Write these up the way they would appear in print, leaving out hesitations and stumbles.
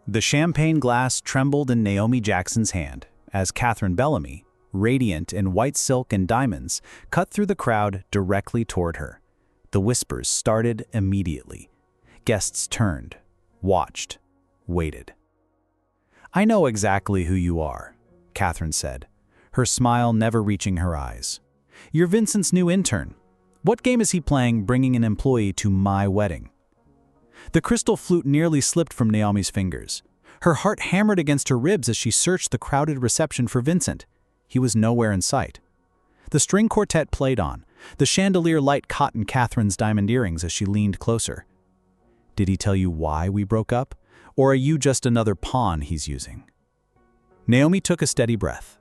The champagne glass trembled in Naomi Jackson's hand as Catherine Bellamy, radiant in white silk and diamonds, cut through the crowd directly toward her. The whispers started immediately. Guests turned, watched, waited. "I know exactly who you are," Catherine said, her smile never reaching her eyes. "You're Vincent's new intern. What game is he playing bringing an employee to my wedding?" The crystal flute nearly slipped from Naomi's fingers. Her heart hammered against her ribs as she searched the crowded reception for Vincent. He was nowhere in sight. The string quartet played on. The chandelier light caught in Catherine's diamond earrings as she leaned closer. "Did he tell you why we broke up? Or are you just another pawn he's using?" Naomi took a steady breath.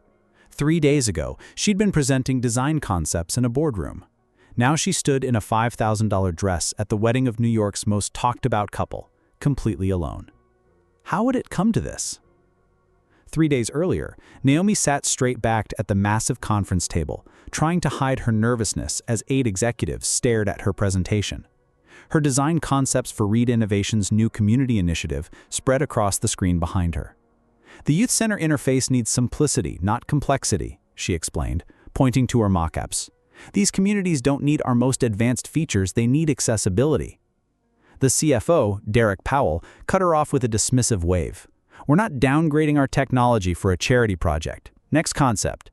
3 days ago, she'd been presenting design concepts in a boardroom. Now she stood in a $5,000 dress at the wedding of New York's most talked-about couple, completely alone. How would it come to this? 3 days earlier, Naomi sat straight-backed at the massive conference table, trying to hide her nervousness as 8 executives stared at her presentation. Her design concepts for Reed Innovation's new community initiative spread across the screen behind her. "The Youth Center interface needs simplicity, not complexity," she explained, pointing to her mock-ups. "These communities don't need our most advanced features, they need accessibility." The CFO, Derek Powell, cut her off with a dismissive wave. "We're not downgrading our technology for a charity project. Next concept."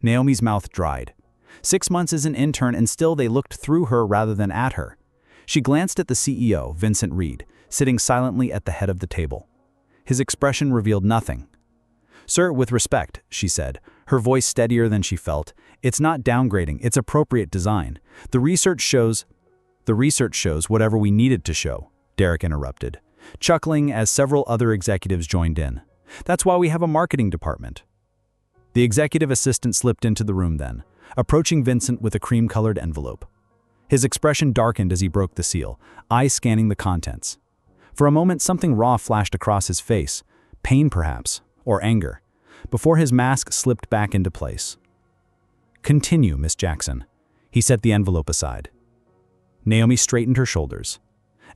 Naomi's mouth dried. 6 months as an intern and still they looked through her rather than at her. She glanced at the CEO, Vincent Reed, sitting silently at the head of the table. His expression revealed nothing. "Sir, with respect," she said, her voice steadier than she felt, "it's not downgrading, it's appropriate design. The research shows whatever we needed to show," Derek interrupted, chuckling as several other executives joined in. "That's why we have a marketing department." The executive assistant slipped into the room then, approaching Vincent with a cream-colored envelope. His expression darkened as he broke the seal, eyes scanning the contents. For a moment, something raw flashed across his face, pain perhaps, or anger, before his mask slipped back into place. "Continue, Miss Jackson." He set the envelope aside. Naomi straightened her shoulders.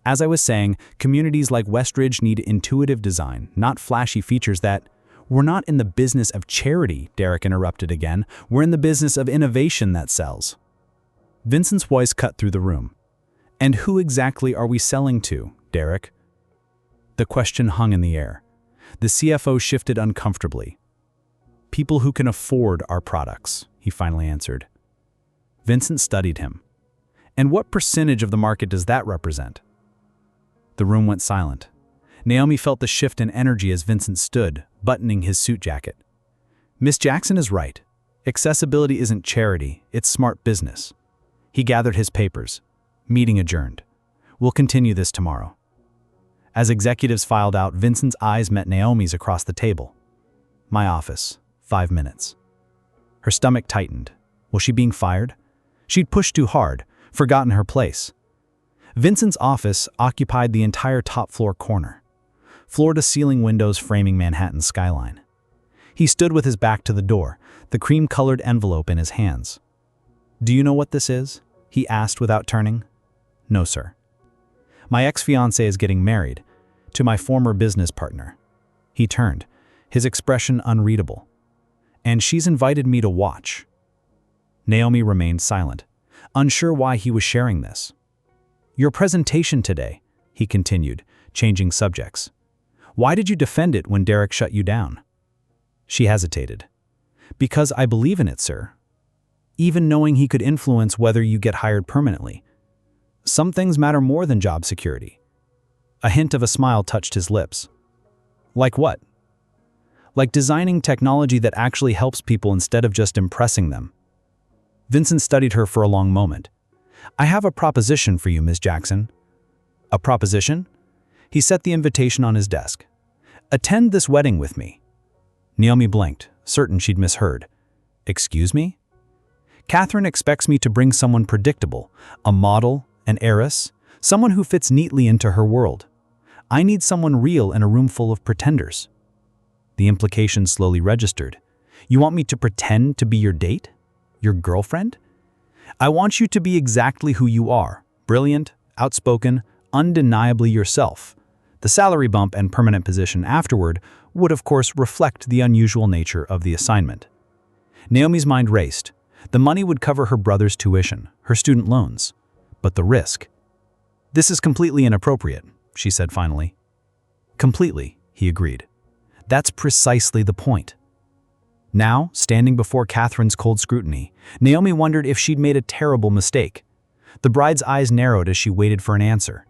"As I was saying, communities like Westridge need intuitive design, not flashy features that—" "We're not in the business of charity," Derek interrupted again. "We're in the business of innovation that sells." Vincent's voice cut through the room. "And who exactly are we selling to, Derek?" The question hung in the air. The CFO shifted uncomfortably. "People who can afford our products," he finally answered. Vincent studied him. "And what percentage of the market does that represent?" The room went silent. Naomi felt the shift in energy as Vincent stood, buttoning his suit jacket. "Miss Jackson is right. Accessibility isn't charity, it's smart business." He gathered his papers. "Meeting adjourned. We'll continue this tomorrow." As executives filed out, Vincent's eyes met Naomi's across the table. "My office, 5 minutes." Her stomach tightened. Was she being fired? She'd pushed too hard, forgotten her place. Vincent's office occupied the entire top-floor corner. Floor-to-ceiling windows framing Manhattan's skyline. He stood with his back to the door, the cream-colored envelope in his hands. "Do you know what this is?" he asked without turning. "No, sir." "My ex-fiancée is getting married, to my former business partner." He turned, his expression unreadable. "And she's invited me to watch." Naomi remained silent, unsure why he was sharing this. "Your presentation today," he continued, changing subjects. "Why did you defend it when Derek shut you down?" She hesitated. "Because I believe in it, sir. Even knowing he could influence whether you get hired permanently. Some things matter more than job security." A hint of a smile touched his lips. "Like what?" "Like designing technology that actually helps people instead of just impressing them." Vincent studied her for a long moment. "I have a proposition for you, Miss Jackson." "A proposition?" He set the invitation on his desk. "Attend this wedding with me." Naomi blinked, certain she'd misheard. "Excuse me?" "Catherine expects me to bring someone predictable, a model, an heiress, someone who fits neatly into her world. I need someone real in a room full of pretenders." The implication slowly registered. "You want me to pretend to be your date? Your girlfriend?" "I want you to be exactly who you are, brilliant, outspoken, undeniably yourself." The The salary bump and permanent position afterward would, of course, reflect the unusual nature of the assignment. Naomi's mind raced. The money would cover her brother's tuition, her student loans. But the risk. "This is completely inappropriate," she said finally. "Completely," he agreed. "That's precisely the point." Now, standing before Catherine's cold scrutiny, Naomi wondered if she'd made a terrible mistake. The bride's eyes narrowed as she waited for an answer.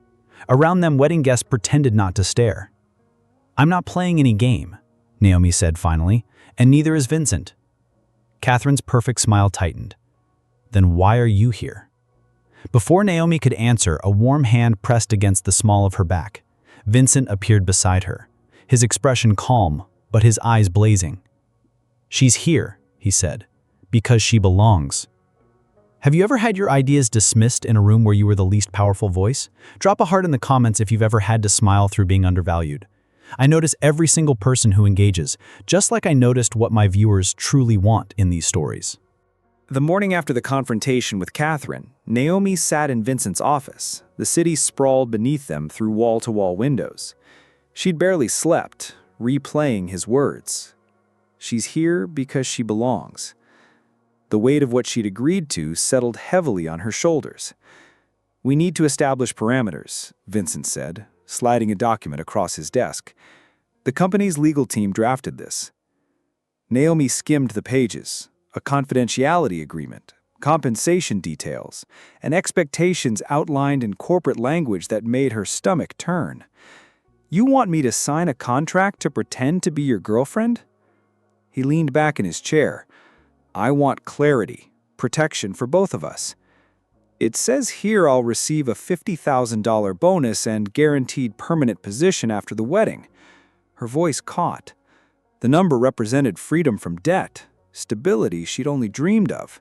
Around them, wedding guests pretended not to stare. "I'm not playing any game," Naomi said finally, "and neither is Vincent." Catherine's perfect smile tightened. "Then why are you here?" Before Naomi could answer, a warm hand pressed against the small of her back. Vincent appeared beside her, his expression calm, but his eyes blazing. "She's here," he said, "because she belongs." Have you ever had your ideas dismissed in a room where you were the least powerful voice? Drop a heart in the comments if you've ever had to smile through being undervalued. I notice every single person who engages, just like I noticed what my viewers truly want in these stories. The morning after the confrontation with Catherine, Naomi sat in Vincent's office. The city sprawled beneath them through wall-to-wall windows. She'd barely slept, replaying his words. She's here because she belongs. The weight of what she'd agreed to settled heavily on her shoulders. "We need to establish parameters," Vincent said, sliding a document across his desk. "The company's legal team drafted this." Naomi skimmed the pages. A confidentiality agreement, compensation details, and expectations outlined in corporate language that made her stomach turn. "You want me to sign a contract to pretend to be your girlfriend?" He leaned back in his chair. "I want clarity, protection for both of us. It says here I'll receive a $50,000 bonus and guaranteed permanent position after the wedding." Her voice caught. The number represented freedom from debt, stability she'd only dreamed of.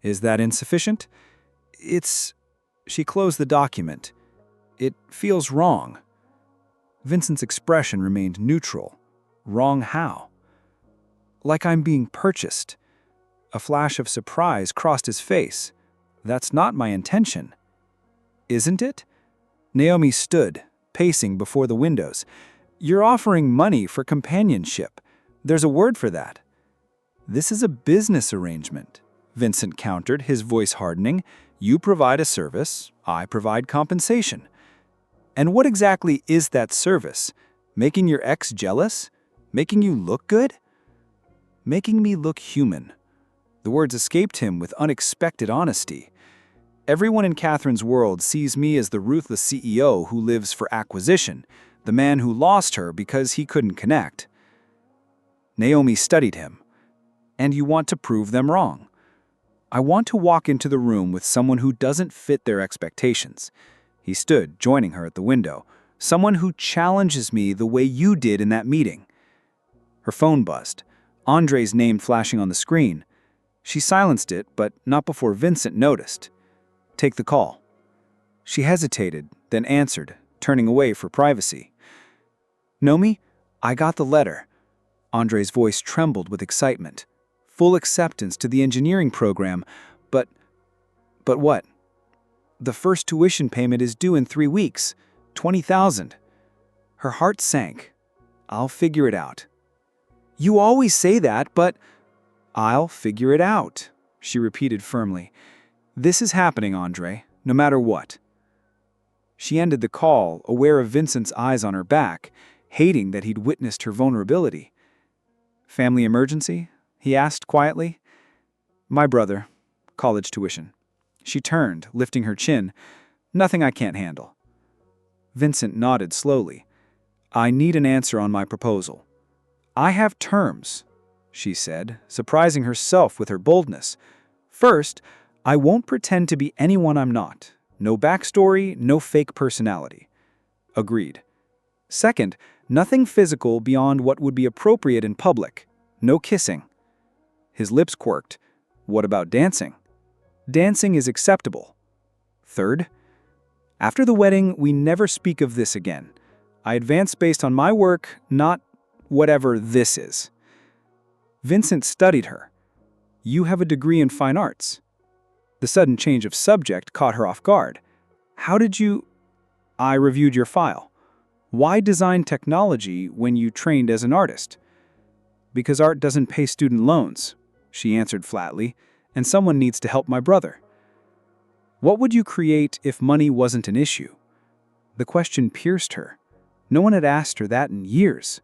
"Is that insufficient?" She closed the document. "It feels wrong." Vincent's expression remained neutral. Wrong how? "Like I'm being purchased." A flash of surprise crossed his face. "That's not my intention." "Isn't it?" Naomi stood, pacing before the windows. "You're offering money for companionship. There's a word for that." "This is a business arrangement," Vincent countered, his voice hardening. "You provide a service, I provide compensation." "And what exactly is that service? Making your ex jealous? Making you look good?" "Making me look human." The words escaped him with unexpected honesty. "Everyone in Catherine's world sees me as the ruthless CEO who lives for acquisition, the man who lost her because he couldn't connect." Naomi studied him. "And you want to prove them wrong." "I want to walk into the room with someone who doesn't fit their expectations." He stood, joining her at the window. "Someone who challenges me the way you did in that meeting." Her phone buzzed, Andre's name flashing on the screen. She silenced it, but not before Vincent noticed. "Take the call." She hesitated, then answered, turning away for privacy. "Nomi, I got the letter." Andre's voice trembled with excitement. "Full acceptance to the engineering program, but what?" "The first tuition payment is due in 3 weeks, $20,000. Her heart sank. "I'll figure it out." "You always say that, but—" "I'll figure it out," she repeated firmly. "This is happening, Andre, no matter what." She ended the call, aware of Vincent's eyes on her back, hating that he'd witnessed her vulnerability. "Family emergency?" he asked quietly. "My brother. College tuition." She turned, lifting her chin. "Nothing I can't handle." Vincent nodded slowly. "I need an answer on my proposal." "I have terms," she said, surprising herself with her boldness. "First, I won't pretend to be anyone I'm not. No backstory, no fake personality." "Agreed." "Second, nothing physical beyond what would be appropriate in public. No kissing." His lips quirked. "What about dancing?" "Dancing is acceptable." "Third, after the wedding, we never speak of this again. I advance based on my work, not whatever this is." Vincent studied her. "You have a degree in fine arts." The sudden change of subject caught her off guard. "How did you—" "I reviewed your file." Why design technology when you trained as an artist? Because art doesn't pay student loans, she answered flatly, and someone needs to help my brother. What would you create if money wasn't an issue? The question pierced her. No one had asked her that in years.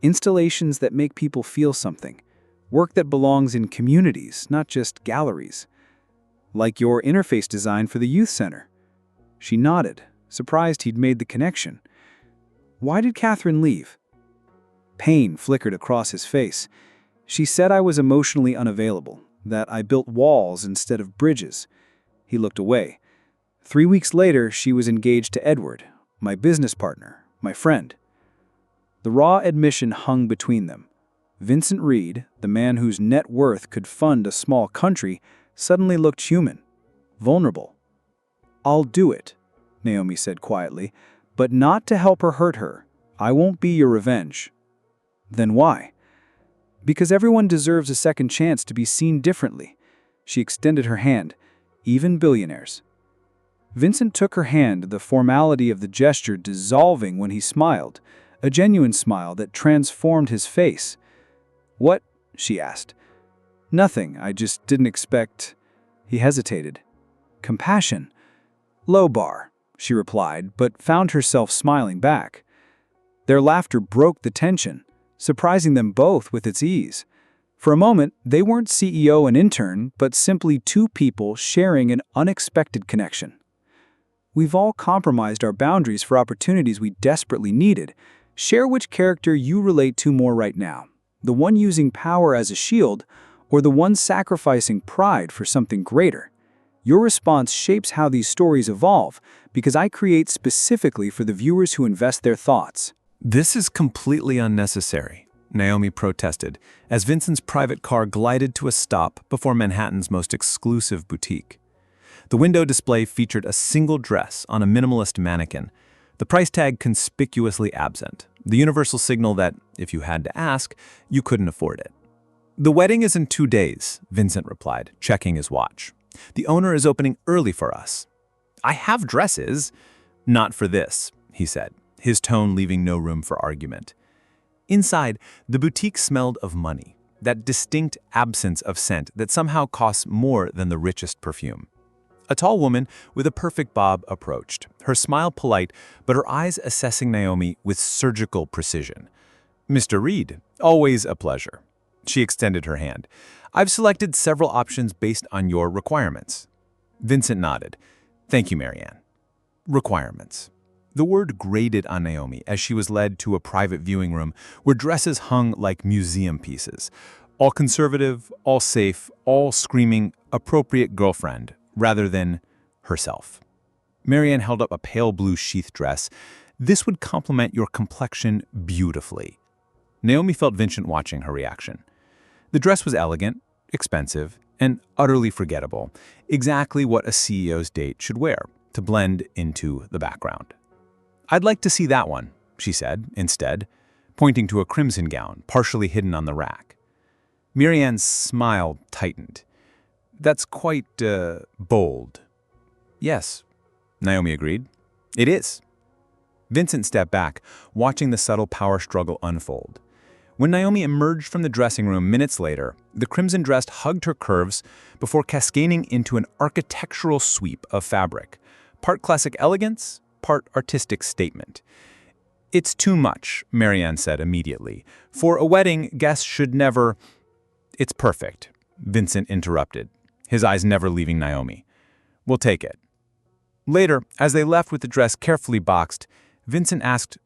Installations that make people feel something. Work that belongs in communities, not just galleries. Like your interface design for the youth center. She nodded, surprised he'd made the connection. Why did Catherine leave? Pain flickered across his face. She said I was emotionally unavailable, that I built walls instead of bridges. He looked away. 3 weeks later, she was engaged to Edward, my business partner, my friend. The raw admission hung between them. Vincent Reed, the man whose net worth could fund a small country, suddenly looked human, vulnerable. I'll do it, Naomi said quietly, but not to help her hurt her. I won't be your revenge. Then why? Because everyone deserves a second chance to be seen differently. She extended her hand, even billionaires. Vincent took her hand, the formality of the gesture dissolving when he smiled, a genuine smile that transformed his face. What? She asked. Nothing, I just didn't expect. He hesitated. Compassion. Low bar, she replied, but found herself smiling back. Their laughter broke the tension, surprising them both with its ease. For a moment, they weren't CEO and intern, but simply two people sharing an unexpected connection. We've all compromised our boundaries for opportunities we desperately needed. Share which character you relate to more right now. The one using power as a shield, or the one sacrificing pride for something greater. Your response shapes how these stories evolve, because I create specifically for the viewers who invest their thoughts. This is completely unnecessary, Naomi protested, as Vincent's private car glided to a stop before Manhattan's most exclusive boutique. The window display featured a single dress on a minimalist mannequin, the price tag conspicuously absent, the universal signal that, if you had to ask, you couldn't afford it. The wedding is in 2 days, Vincent replied, checking his watch. The owner is opening early for us. I have dresses. Not for this, he said, his tone leaving no room for argument. Inside, the boutique smelled of money, that distinct absence of scent that somehow costs more than the richest perfume. A tall woman with a perfect bob approached, her smile polite, but her eyes assessing Naomi with surgical precision. Mr. Reed, always a pleasure. She extended her hand. I've selected several options based on your requirements. Vincent nodded. Thank you, Marianne. Requirements. The word grated on Naomi as she was led to a private viewing room where dresses hung like museum pieces. All conservative, all safe, all screaming, appropriate girlfriend, rather than herself. Marianne held up a pale blue sheath dress. This would complement your complexion beautifully. Naomi felt Vincent watching her reaction. The dress was elegant, expensive, and utterly forgettable, exactly what a CEO's date should wear to blend into the background. I'd like to see that one, she said, instead, pointing to a crimson gown partially hidden on the rack. Marianne's smile tightened. That's quite, bold. Yes, Naomi agreed. It is. Vincent stepped back, watching the subtle power struggle unfold. When Naomi emerged from the dressing room minutes later, the crimson dress hugged her curves before cascading into an architectural sweep of fabric, part classic elegance, part artistic statement. It's too much, Marianne said immediately. For a wedding, guests should never... It's perfect, Vincent interrupted, his eyes never leaving Naomi. We'll take it. Later, as they left with the dress carefully boxed, Vincent asked,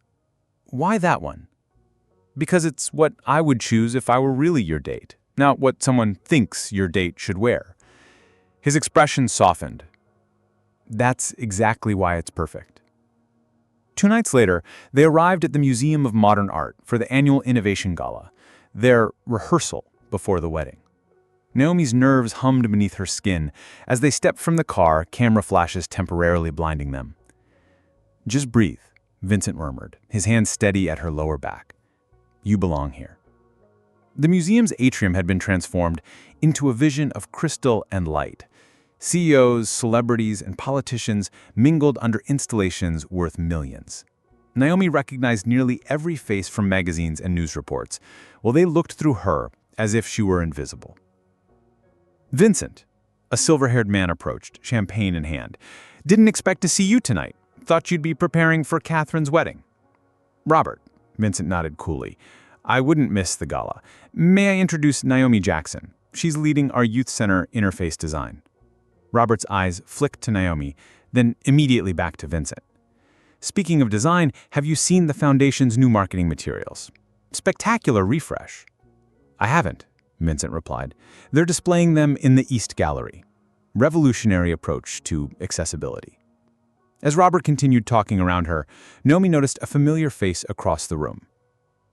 why that one? Because it's what I would choose if I were really your date, not what someone thinks your date should wear. His expression softened. That's exactly why it's perfect. 2 nights later, they arrived at the Museum of Modern Art for the annual Innovation Gala, their rehearsal before the wedding. Naomi's nerves hummed beneath her skin as they stepped from the car, camera flashes temporarily blinding them. Just breathe, Vincent murmured, his hand steady at her lower back. You belong here. The museum's atrium had been transformed into a vision of crystal and light. CEOs, celebrities, and politicians mingled under installations worth millions. Naomi recognized nearly every face from magazines and news reports, while they looked through her as if she were invisible. Vincent, a silver-haired man, approached, champagne in hand. "Didn't expect to see you tonight. Thought you'd be preparing for Catherine's wedding." "Robert," Vincent nodded coolly. "I wouldn't miss the gala. May I introduce Naomi Jackson? She's leading our youth center interface design." Robert's eyes flicked to Naomi, then immediately back to Vincent. "Speaking of design, have you seen the Foundation's new marketing materials? Spectacular refresh." "I haven't," Vincent replied. "They're displaying them in the East Gallery. Revolutionary approach to accessibility." As Robert continued talking around her, Naomi noticed a familiar face across the room.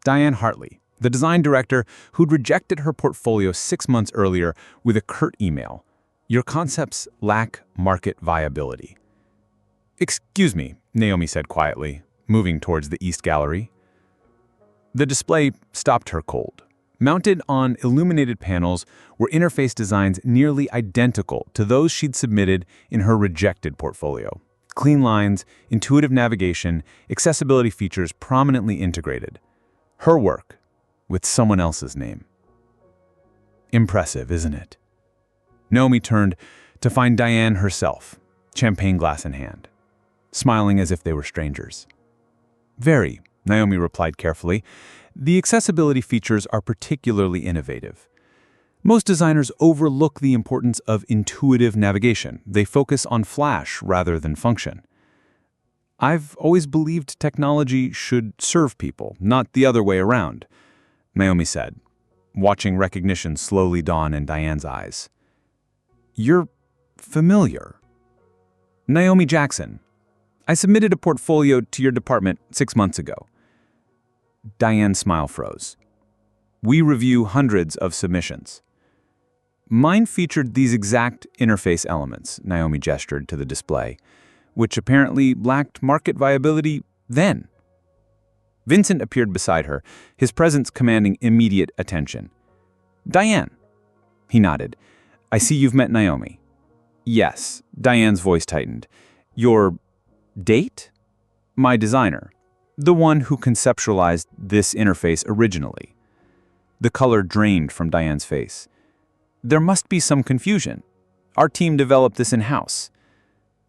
Diane Hartley, the design director who'd rejected her portfolio 6 months earlier with a curt email. "Your concepts lack market viability." "Excuse me," Naomi said quietly, moving towards the East Gallery. The display stopped her cold. Mounted on illuminated panels were interface designs nearly identical to those she'd submitted in her rejected portfolio. Clean lines, intuitive navigation, accessibility features prominently integrated. Her work, with someone else's name. Impressive, isn't it? Naomi turned to find Diane herself, champagne glass in hand, smiling as if they were strangers. "Very," Naomi replied carefully. "The accessibility features are particularly innovative. Most designers overlook the importance of intuitive navigation. They focus on flash rather than function. I've always believed technology should serve people, not the other way around," Naomi said, watching recognition slowly dawn in Diane's eyes. "You're familiar." "Naomi Jackson. I submitted a portfolio to your department 6 months ago." Diane's smile froze. "We review hundreds of submissions." "Mine featured these exact interface elements," Naomi gestured to the display, "which apparently lacked market viability then." Vincent appeared beside her, his presence commanding immediate attention. "Diane." He nodded. "I see you've met Naomi." "Yes," Diane's voice tightened. "Your date?" "My designer. The one who conceptualized this interface originally." The color drained from Diane's face. "There must be some confusion. Our team developed this in-house."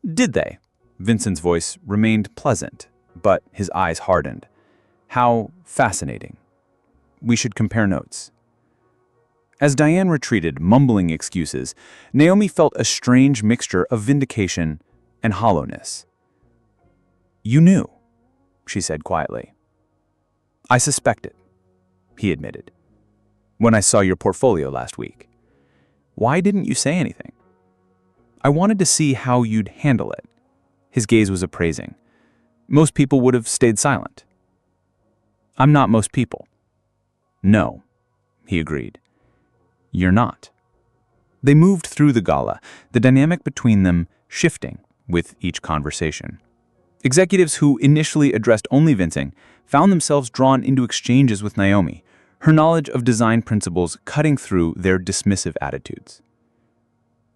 "Did they?" Vincent's voice remained pleasant, but his eyes hardened. "How fascinating. We should compare notes." As Diane retreated, mumbling excuses, Naomi felt a strange mixture of vindication and hollowness. "You knew," she said quietly. "I suspected," he admitted, "when I saw your portfolio last week. Why didn't you say anything?" "I wanted to see how you'd handle it." His gaze was appraising. "Most people would have stayed silent." "I'm not most people." "No," he agreed. "You're not." They moved through the gala, the dynamic between them shifting with each conversation. Executives who initially addressed only Vincent found themselves drawn into exchanges with Naomi, her knowledge of design principles cutting through their dismissive attitudes.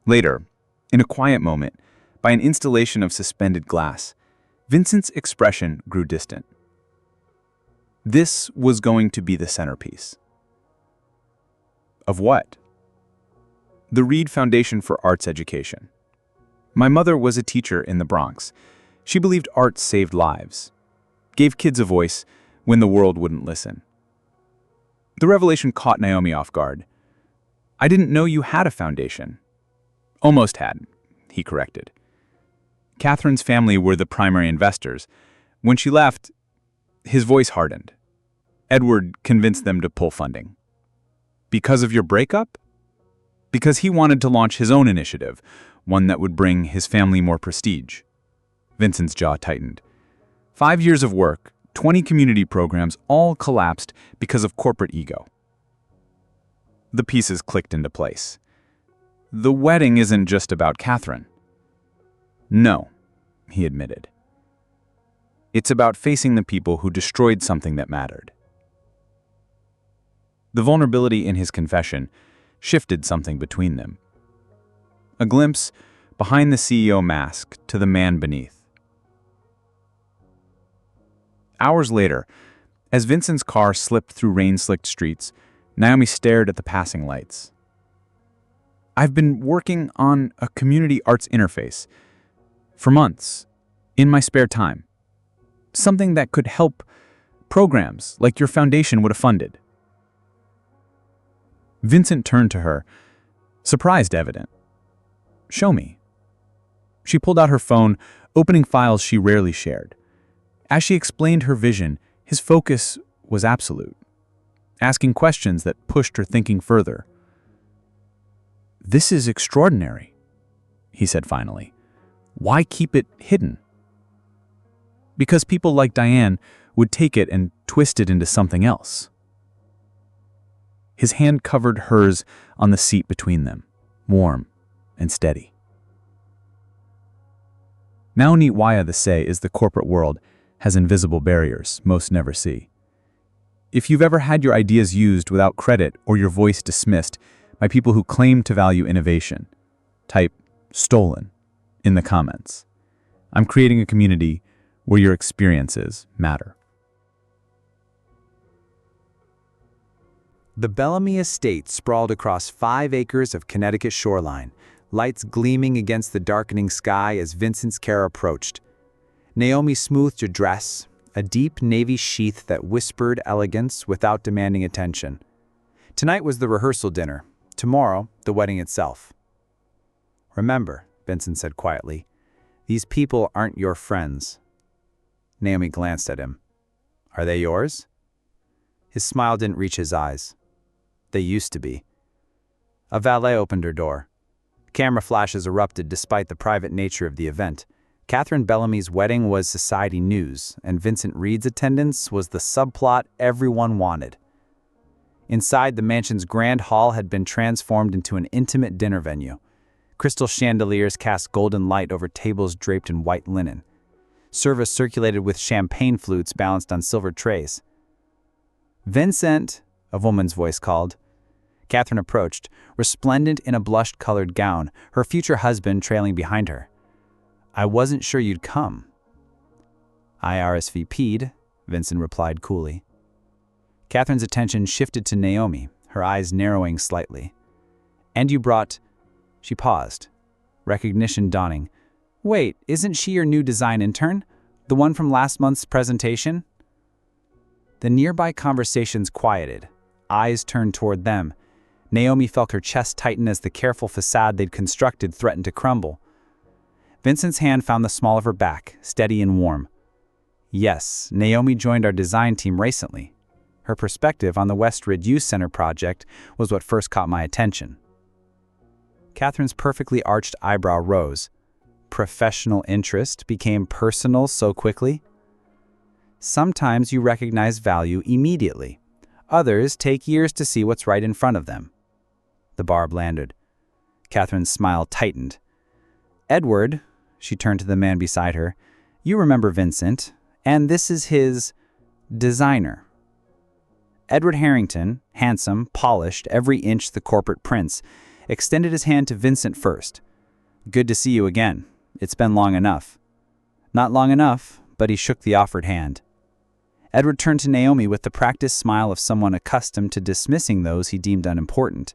Later, in a quiet moment, by an installation of suspended glass, Vincent's expression grew distant. This was going to be the centerpiece. Of what? The Reed Foundation for Arts Education. My mother was a teacher in the Bronx. She believed art saved lives, gave kids a voice when the world wouldn't listen. The revelation caught Naomi off guard. "I didn't know you had a foundation." "Almost had," he corrected. "Catherine's family were the primary investors. When she left," his voice hardened. "Edward convinced them to pull funding." "Because of your breakup?" "Because he wanted to launch his own initiative, one that would bring his family more prestige." Vincent's jaw tightened. 5 years of work, 20 community programs, all collapsed because of corporate ego. The pieces clicked into place. "The wedding isn't just about Catherine." "No," he admitted. "It's about facing the people who destroyed something that mattered." The vulnerability in his confession shifted something between them. A glimpse behind the CEO mask to the man beneath. Hours later, as Vincent's car slipped through rain-slicked streets, Naomi stared at the passing lights. I've been working on a community arts interface for months, in my spare time. Something that could help programs like your foundation would have funded. Vincent turned to her, surprised evident. Show me. She pulled out her phone, opening files she rarely shared. As she explained her vision, his focus was absolute, asking questions that pushed her thinking further. This is extraordinary, he said finally. Why keep it hidden? Because people like Diane would take it and twist it into something else. His hand covered hers on the seat between them, warm and steady. Now neat why the say is the corporate world has invisible barriers most never see. If you've ever had your ideas used without credit or your voice dismissed by people who claim to value innovation, type "stolen" in the comments. I'm creating a community where your experiences matter. The Bellamy estate sprawled across 5 acres of Connecticut shoreline, lights gleaming against the darkening sky as Vincent's car approached. Naomi smoothed her dress, a deep navy sheath that whispered elegance without demanding attention. Tonight was the rehearsal dinner, tomorrow the wedding itself. Remember, Vincent said quietly, these people aren't your friends. Naomi glanced at him. Are they yours? His smile didn't reach his eyes. They used to be. A valet opened her door. Camera flashes erupted despite the private nature of the event. Catherine Bellamy's wedding was society news, and Vincent Reed's attendance was the subplot everyone wanted. Inside, the mansion's grand hall had been transformed into an intimate dinner venue. Crystal chandeliers cast golden light over tables draped in white linen. Service circulated with champagne flutes balanced on silver trays. Vincent, a woman's voice called. Catherine approached, resplendent in a blush-colored gown, her future husband trailing behind her. I wasn't sure you'd come. I RSVP'd, Vincent replied coolly. Catherine's attention shifted to Naomi, her eyes narrowing slightly. And you brought... She paused, recognition dawning. Wait, isn't she your new design intern? The one from last month's presentation? The nearby conversations quieted, eyes turned toward them. Naomi felt her chest tighten as the careful facade they'd constructed threatened to crumble. Vincent's hand found the small of her back, steady and warm. Yes, Naomi joined our design team recently. Her perspective on the Westridge Youth Center project was what first caught my attention. Catherine's perfectly arched eyebrow rose. Professional interest became personal so quickly? Sometimes you recognize value immediately. Others take years to see what's right in front of them. The barb landed. Catherine's smile tightened. Edward, she turned to the man beside her, you remember Vincent, and this is his designer. Edward Harrington, handsome, polished, every inch the corporate prince, extended his hand to Vincent first. Good to see you again. It's been long enough. Not long enough, but he shook the offered hand. Edward turned to Naomi with the practiced smile of someone accustomed to dismissing those he deemed unimportant.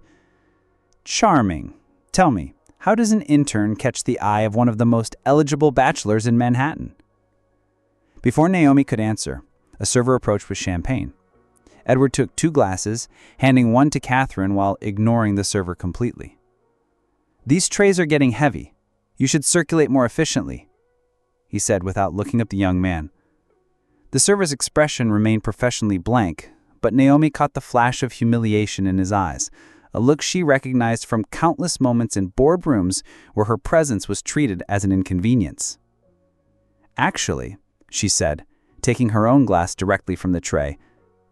Charming. Tell me, how does an intern catch the eye of one of the most eligible bachelors in Manhattan? Before Naomi could answer, a server approached with champagne. Edward took 2 glasses, handing one to Catherine while ignoring the server completely. These trays are getting heavy. You should circulate more efficiently, he said without looking at the young man. The server's expression remained professionally blank, but Naomi caught the flash of humiliation in his eyes, a look she recognized from countless moments in boardrooms where her presence was treated as an inconvenience. Actually, she said, taking her own glass directly from the tray,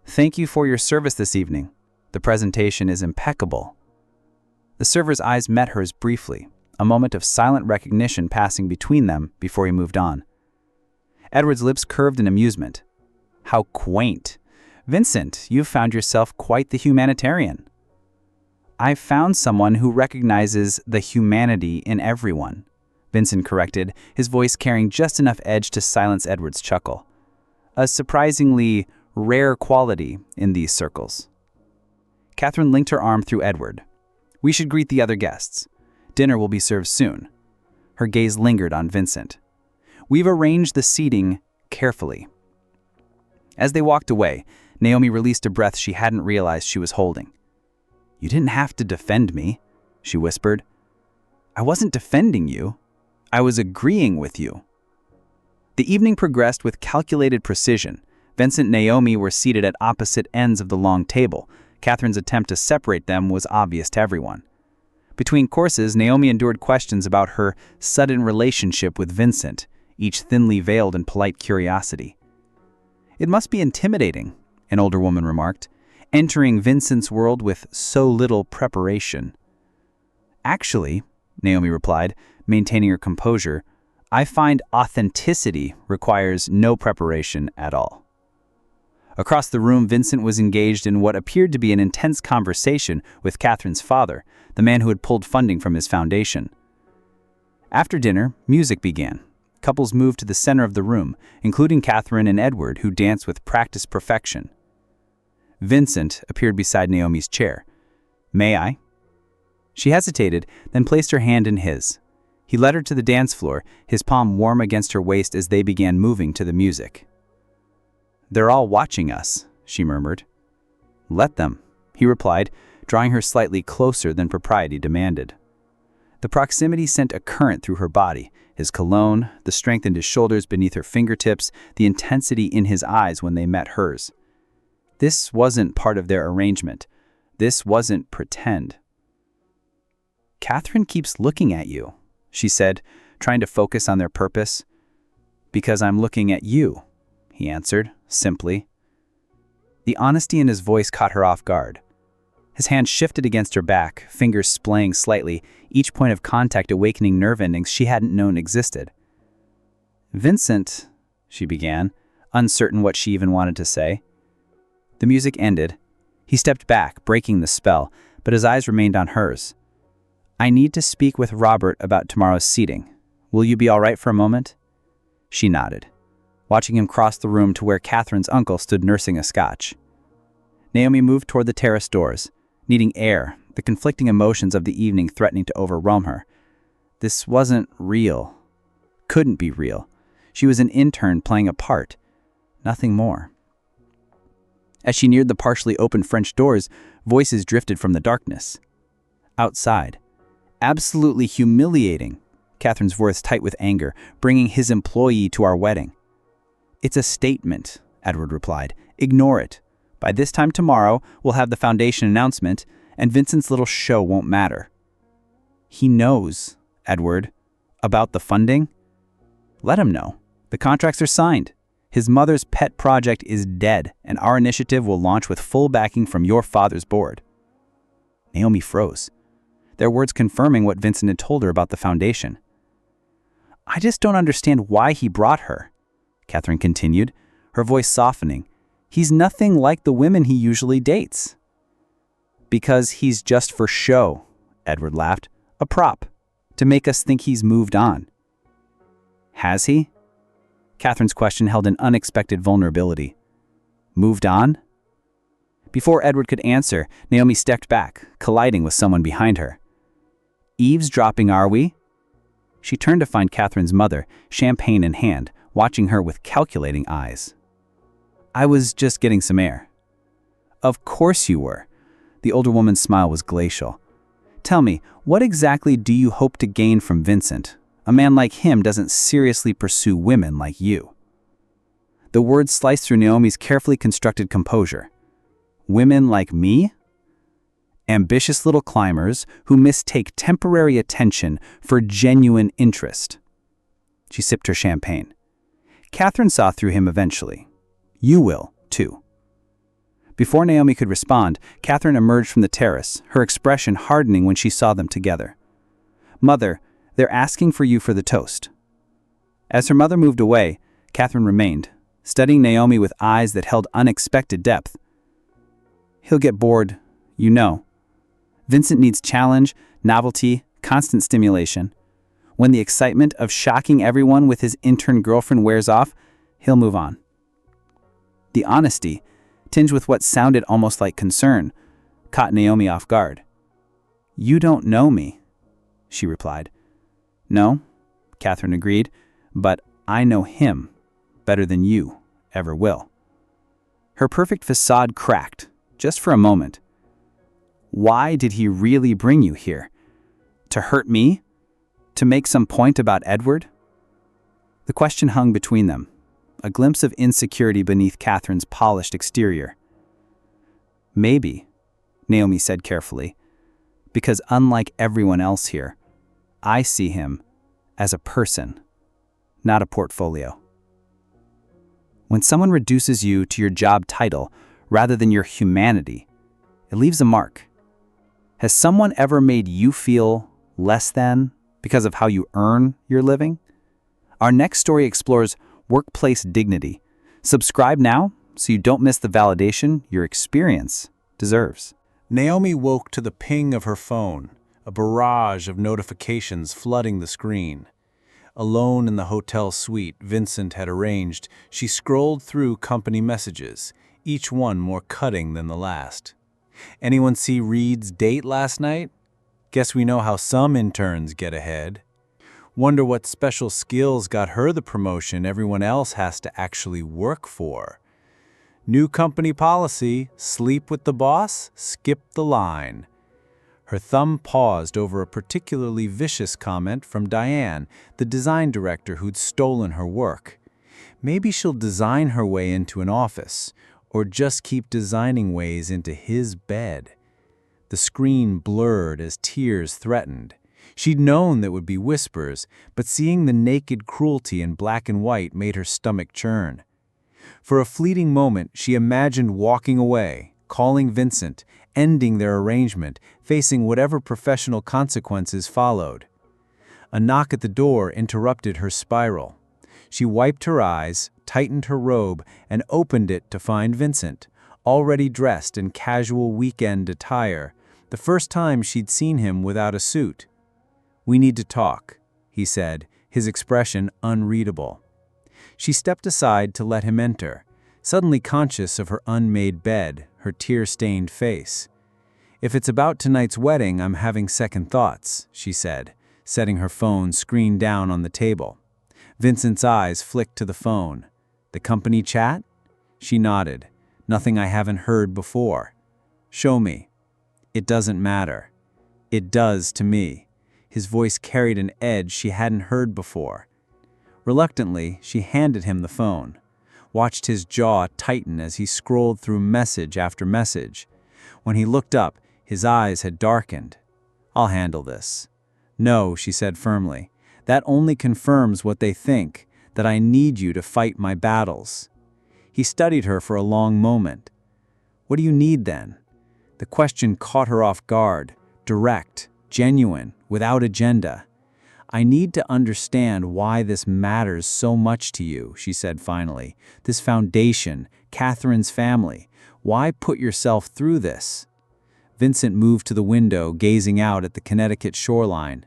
thank you for your service this evening. The presentation is impeccable. The server's eyes met hers briefly, a moment of silent recognition passing between them before he moved on. Edward's lips curved in amusement. How quaint. Vincent, you've found yourself quite the humanitarian. I've found someone who recognizes the humanity in everyone, Vincent corrected, his voice carrying just enough edge to silence Edward's chuckle. a surprisingly rare quality in these circles. Catherine linked her arm through Edward. "We should greet the other guests. Dinner will be served soon." Her gaze lingered on Vincent. "We've arranged the seating carefully." As they walked away, Naomi released a breath she hadn't realized she was holding. "You didn't have to defend me," she whispered. "I wasn't defending you. I was agreeing with you." The evening progressed with calculated precision. Vincent and Naomi were seated at opposite ends of the long table. Catherine's attempt to separate them was obvious to everyone. Between courses, Naomi endured questions about her sudden relationship with Vincent, each thinly veiled in polite curiosity. "It must be intimidating," an older woman remarked, "entering Vincent's world with so little preparation." "Actually," Naomi replied, maintaining her composure, "I find authenticity requires no preparation at all." Across the room, Vincent was engaged in what appeared to be an intense conversation with Catherine's father, the man who had pulled funding from his foundation. After dinner, music began. Couples moved to the center of the room, including Catherine and Edward, who danced with practiced perfection. Vincent appeared beside Naomi's chair. "May I?" She hesitated, then placed her hand in his. He led her to the dance floor, his palm warm against her waist as they began moving to the music. "They're all watching us," she murmured. "Let them," he replied, drawing her slightly closer than propriety demanded. The proximity sent a current through her body, his cologne, the strength in his shoulders beneath her fingertips, the intensity in his eyes when they met hers. This wasn't part of their arrangement. This wasn't pretend. "Catherine keeps looking at you," she said, trying to focus on their purpose. "Because I'm looking at you," he answered, simply. The honesty in his voice caught her off guard. His hand shifted against her back, fingers splaying slightly, each point of contact awakening nerve endings she hadn't known existed. "Vincent," she began, uncertain what she even wanted to say. The music ended. He stepped back, breaking the spell, but his eyes remained on hers. "I need to speak with Robert about tomorrow's seating. Will you be all right for a moment?" She nodded, watching him cross the room to where Catherine's uncle stood nursing a scotch. Naomi moved toward the terrace doors, needing air, the conflicting emotions of the evening threatening to overwhelm her. This wasn't real. Couldn't be real. She was an intern playing a part. Nothing more. As she neared the partially open French doors, voices drifted from the darkness. Outside. "Absolutely humiliating," Catherine's voice tight with anger, "bringing his employee to our wedding." "It's a statement," Edward replied. "Ignore it. By this time tomorrow, we'll have the foundation announcement, and Vincent's little show won't matter." "He knows, Edward, about the funding?" "Let him know. The contracts are signed. His mother's pet project is dead, and our initiative will launch with full backing from your father's board." Naomi froze, their words confirming what Vincent had told her about the foundation. "I just don't understand why he brought her," Catherine continued, her voice softening. "He's nothing like the women he usually dates." "Because he's just for show," Edward laughed. "A prop, to make us think he's moved on." "Has he?" Catherine's question held an unexpected vulnerability. "Moved on?" Before Edward could answer, Naomi stepped back, colliding with someone behind her. "Eavesdropping, are we?" She turned to find Catherine's mother, champagne in hand, watching her with calculating eyes. "I was just getting some air." "Of course you were." The older woman's smile was glacial. "Tell me, what exactly do you hope to gain from Vincent? A man like him doesn't seriously pursue women like you." The words sliced through Naomi's carefully constructed composure. "Women like me?" "Ambitious little climbers who mistake temporary attention for genuine interest." She sipped her champagne. Catherine saw through him eventually. "You will, too." Before Naomi could respond, Catherine emerged from the terrace, her expression hardening when she saw them together. "Mother, they're asking for you for the toast." As her mother moved away, Catherine remained, studying Naomi with eyes that held unexpected depth. "He'll get bored, you know. Vincent needs challenge, novelty, constant stimulation. When the excitement of shocking everyone with his intern girlfriend wears off, he'll move on." The honesty, tinged with what sounded almost like concern, caught Naomi off guard. "You don't know me," she replied. "No," Catherine agreed, "but I know him better than you ever will." Her perfect facade cracked, just for a moment. "Why did he really bring you here? To hurt me? To make some point about Edward?" The question hung between them, a glimpse of insecurity beneath Catherine's polished exterior. "Maybe," Naomi said carefully, "because unlike everyone else here, I see him as a person, not a portfolio." When someone reduces you to your job title rather than your humanity, it leaves a mark. Has someone ever made you feel less than because of how you earn your living? Our next story explores workplace dignity. Subscribe now so you don't miss the validation your experience deserves. Naomi woke to the ping of her phone, a barrage of notifications flooding the screen. Alone in the hotel suite Vincent had arranged, she scrolled through company messages, each one more cutting than the last. "Anyone see Reed's date last night? Guess we know how some interns get ahead. Wonder what special skills got her the promotion everyone else has to actually work for. New company policy, sleep with the boss, skip the line." Her thumb paused over a particularly vicious comment from Diane, the design director who'd stolen her work. Maybe she'll design her way into an office, or just keep designing ways into his bed. The screen blurred as tears threatened. She'd known there would be whispers, but seeing the naked cruelty in black and white made her stomach churn. For a fleeting moment, she imagined walking away, calling Vincent, ending their arrangement, facing whatever professional consequences followed. A knock at the door interrupted her spiral. She wiped her eyes, tightened her robe, and opened it to find Vincent, already dressed in casual weekend attire, the first time she'd seen him without a suit. "We need to talk," he said, his expression unreadable. She stepped aside to let him enter, suddenly conscious of her unmade bed, her tear-stained face. "If it's about tonight's wedding, I'm having second thoughts," she said, setting her phone screen down on the table. Vincent's eyes flicked to the phone. "The company chat?" She nodded. "Nothing I haven't heard before." "Show me." "It doesn't matter." "It does to me." His voice carried an edge she hadn't heard before. Reluctantly, she handed him the phone, watched his jaw tighten as he scrolled through message after message. When he looked up, his eyes had darkened. "I'll handle this." "No," she said firmly. "That only confirms what they think, that I need you to fight my battles." He studied her for a long moment. "What do you need then?" The question caught her off guard, direct, genuine, without agenda. "I need to understand why this matters so much to you," she said finally. "This foundation, Catherine's family. Why put yourself through this?" Vincent moved to the window, gazing out at the Connecticut shoreline.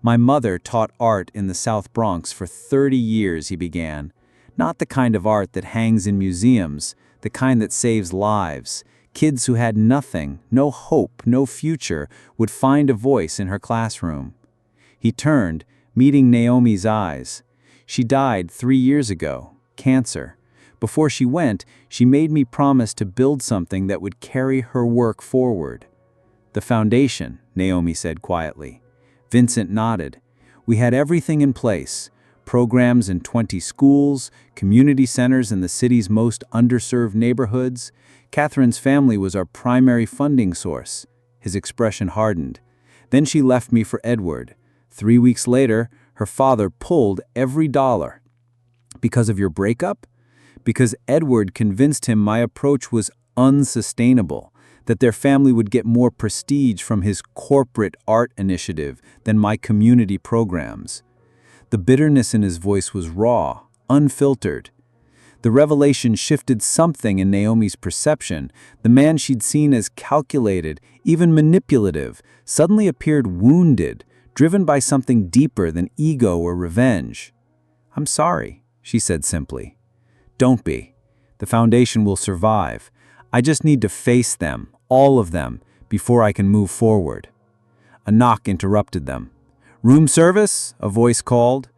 "My mother taught art in the South Bronx for 30 years, he began. Not the kind of art that hangs in museums, the kind that saves lives. Kids who had nothing, no hope, no future, would find a voice in her classroom." He turned, meeting Naomi's eyes. "She died 3 years ago, cancer. Before she went, she made me promise to build something that would carry her work forward." "The foundation," Naomi said quietly. Vincent nodded. "We had everything in place. Programs in 20 schools, community centers in the city's most underserved neighborhoods. Catherine's family was our primary funding source." His expression hardened. "Then she left me for Edward. 3 weeks later, her father pulled every dollar." "Because of your breakup?" "Because Edward convinced him my approach was unsustainable, that their family would get more prestige from his corporate art initiative than my community programs." The bitterness in his voice was raw, unfiltered. The revelation shifted something in Naomi's perception. The man she'd seen as calculated, even manipulative, suddenly appeared wounded, driven by something deeper than ego or revenge. "I'm sorry," she said simply. "Don't be." The foundation will survive. I just need to face them, all of them, before I can move forward." A knock interrupted them. "Room service?" a voice called.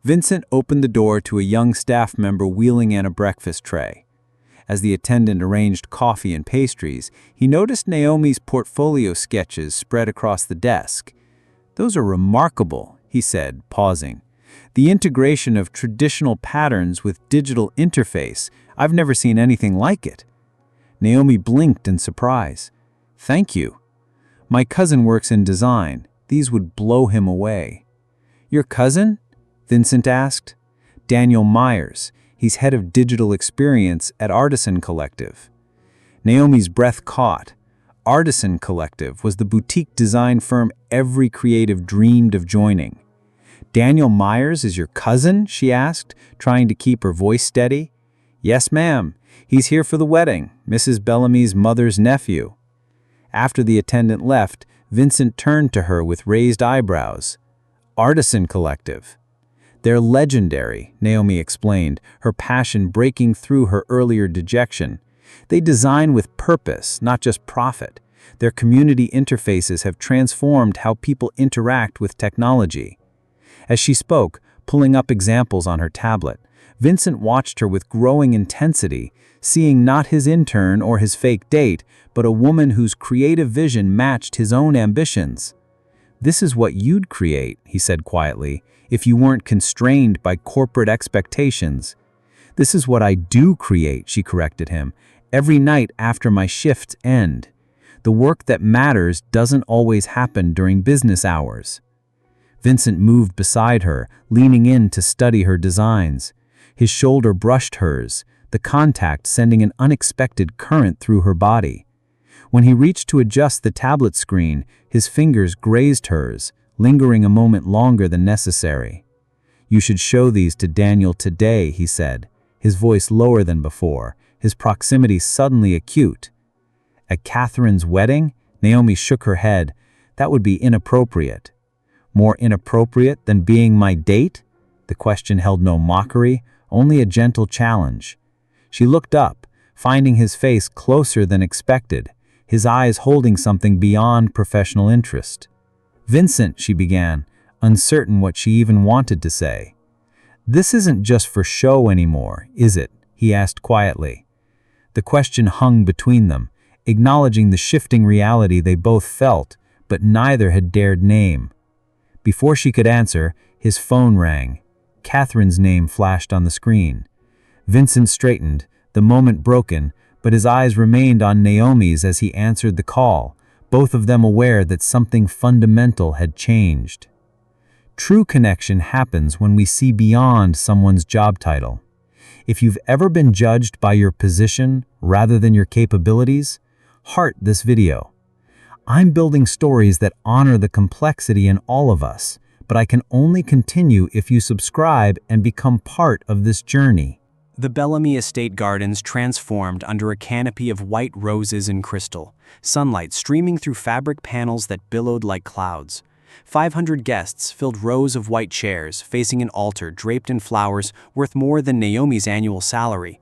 Vincent opened the door to a young staff member wheeling in a breakfast tray. As the attendant arranged coffee and pastries, he noticed Naomi's portfolio sketches spread across the desk. "Those are remarkable," he said, pausing. "The integration of traditional patterns with digital interface, I've never seen anything like it." Naomi blinked in surprise. "Thank you. My cousin works in design. These would blow him away." "Your cousin?" Vincent asked. "Daniel Myers. He's head of digital experience at Artisan Collective." Naomi's breath caught. Artisan Collective was the boutique design firm every creative dreamed of joining. "Daniel Myers is your cousin?" she asked, trying to keep her voice steady. "Yes, ma'am. He's here for the wedding, Mrs. Bellamy's mother's nephew." After the attendant left, Vincent turned to her with raised eyebrows. "Artisan Collective." "They're legendary," Naomi explained, her passion breaking through her earlier dejection. "They design with purpose, not just profit. Their community interfaces have transformed how people interact with technology." As she spoke, pulling up examples on her tablet, Vincent watched her with growing intensity, seeing not his intern or his fake date, but a woman whose creative vision matched his own ambitions. "This is what you'd create," he said quietly, "if you weren't constrained by corporate expectations." "This is what I do create," she corrected him, "every night after my shifts end. The work that matters doesn't always happen during business hours." Vincent moved beside her, leaning in to study her designs. His shoulder brushed hers, the contact sending an unexpected current through her body. When he reached to adjust the tablet screen, his fingers grazed hers, lingering a moment longer than necessary. "You should show these to Daniel today," he said, his voice lower than before, his proximity suddenly acute. "At Catherine's wedding?" Naomi shook her head. "That would be inappropriate." "More inappropriate than being my date?" The question held no mockery, only a gentle challenge. She looked up, finding his face closer than expected, his eyes holding something beyond professional interest. "Vincent," she began, uncertain what she even wanted to say. "This isn't just for show anymore, is it?" he asked quietly. The question hung between them, acknowledging the shifting reality they both felt, but neither had dared name. Before she could answer, his phone rang. Catherine's name flashed on the screen. Vincent straightened, the moment broken, but his eyes remained on Naomi's as he answered the call, both of them aware that something fundamental had changed. True connection happens when we see beyond someone's job title. If you've ever been judged by your position rather than your capabilities, heart this video. I'm building stories that honor the complexity in all of us, but I can only continue if you subscribe and become part of this journey. The Bellamy estate gardens transformed under a canopy of white roses and crystal, sunlight streaming through fabric panels that billowed like clouds. 500 guests filled rows of white chairs facing an altar draped in flowers worth more than Naomi's annual salary.